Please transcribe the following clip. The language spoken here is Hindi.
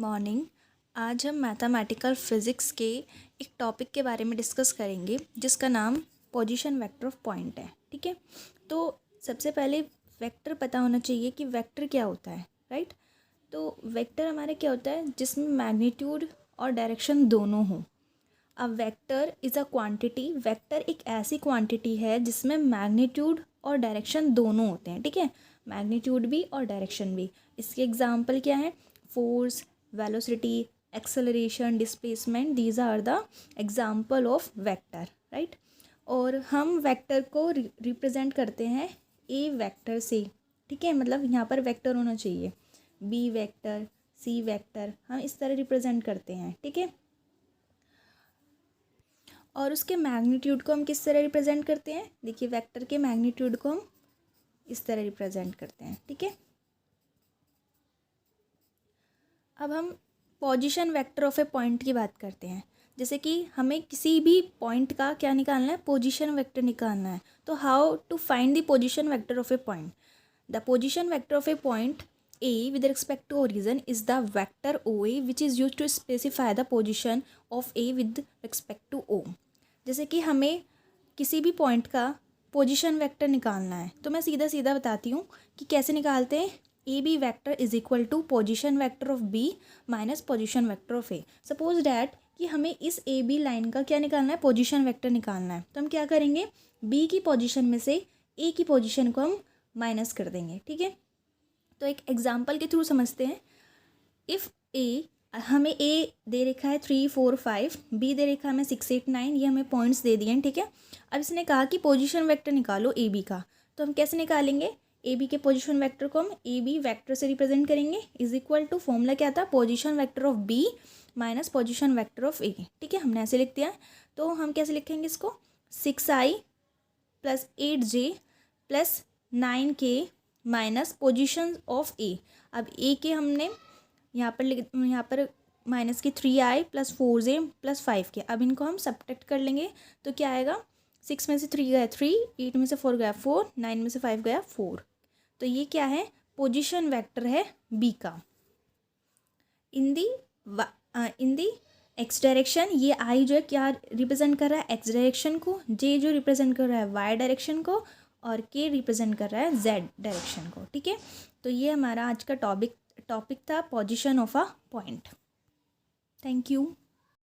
मॉर्निंग। आज हम मैथमेटिकल फ़िज़िक्स के एक टॉपिक के बारे में डिस्कस करेंगे जिसका नाम पोजीशन वेक्टर ऑफ पॉइंट है। ठीक है, तो सबसे पहले वेक्टर पता होना चाहिए कि वेक्टर क्या होता है, राइट। तो वेक्टर हमारा क्या होता है जिसमें मैग्नीट्यूड और डायरेक्शन दोनों हों। A vector is a quantity, vector एक ऐसी क्वांटिटी है जिसमें मैग्नीट्यूड और डायरेक्शन दोनों होते हैं। ठीक है, मैग्नीट्यूड भी और डायरेक्शन भी। इसके एग्जांपल क्या है? Force, velocity, acceleration, displacement, these are the example of vector, right. और हम वेक्टर को रिप्रेजेंट करते हैं ए वेक्टर से। ठीक है, मतलब यहाँ पर वेक्टर होना चाहिए, बी वेक्टर, सी वेक्टर, हम इस तरह रिप्रेजेंट करते हैं। ठीक है, और उसके मैग्नीट्यूड को हम किस तरह रिप्रेजेंट करते हैं? देखिए, वेक्टर के मैग्नीट्यूड को हम इस तरह रिप्रेजेंट करते हैं। ठीक है, अब हम position vector of a point की बात करते हैं। जैसे कि हमें किसी भी पॉइंट का क्या निकालना है? पोजीशन वेक्टर निकालना है। तो how to find the position vector of a point? The position vector of a point A with respect to origin is the vector OA which is used to specify the position of A with respect to O। जैसे कि हमें किसी भी पॉइंट का पोजीशन वेक्टर निकालना है तो मैं सीधा सीधा बताती हूँ कि कैसे निकालते हैं। A B vector is equal to position vector of B minus position vector of A. Suppose that कि हमें इस ए बी लाइन का क्या निकालना है? पोजीशन वेक्टर निकालना है। तो हम क्या करेंगे? बी की पोजीशन में से ए की पोजीशन को हम माइनस कर देंगे। ठीक है, तो एक एग्जाम्पल के थ्रू समझते हैं। इफ़ ए, हमें ए दे रखा है 3 4 5, बी दे रखा है हमें 6 8 9, ये हमें पॉइंट्स दे दिए हैं। ठीक है, अब इसने कहा कि पोजीशन वेक्टर निकालो ए बी का। तो हम कैसे निकालेंगे? ए बी के पोजीशन वेक्टर को हम ए बी वेक्टर से रिप्रेजेंट करेंगे। इज इक्वल टू, फॉर्मूला क्या था? Position vector of B minus position vector of A. ठीक है, हमने ऐसे लिख दिया है। तो हम कैसे लिखेंगे इसको? 6i plus 8j plus 9k minus position of A. अब ए के हमने यहाँ पर माइनस की 3i plus 4j plus 5k। अब इनको हम सब्ट्रैक्ट कर लेंगे तो क्या आएगा? 6 में से 3 गया 3, 8 में से 4 गया 4, 9 में से 5 गया 4। तो ये क्या है? पोजीशन वेक्टर है बी का। इन दी एक्स डायरेक्शन, ये आई जो है क्या रिप्रेजेंट कर रहा है? एक्स डायरेक्शन को, जे जो रिप्रेजेंट कर रहा है वाई डायरेक्शन को, और के रिप्रेजेंट कर रहा है जेड डायरेक्शन को। ठीक है, तो ये हमारा आज का टॉपिक था position of a point. Thank you.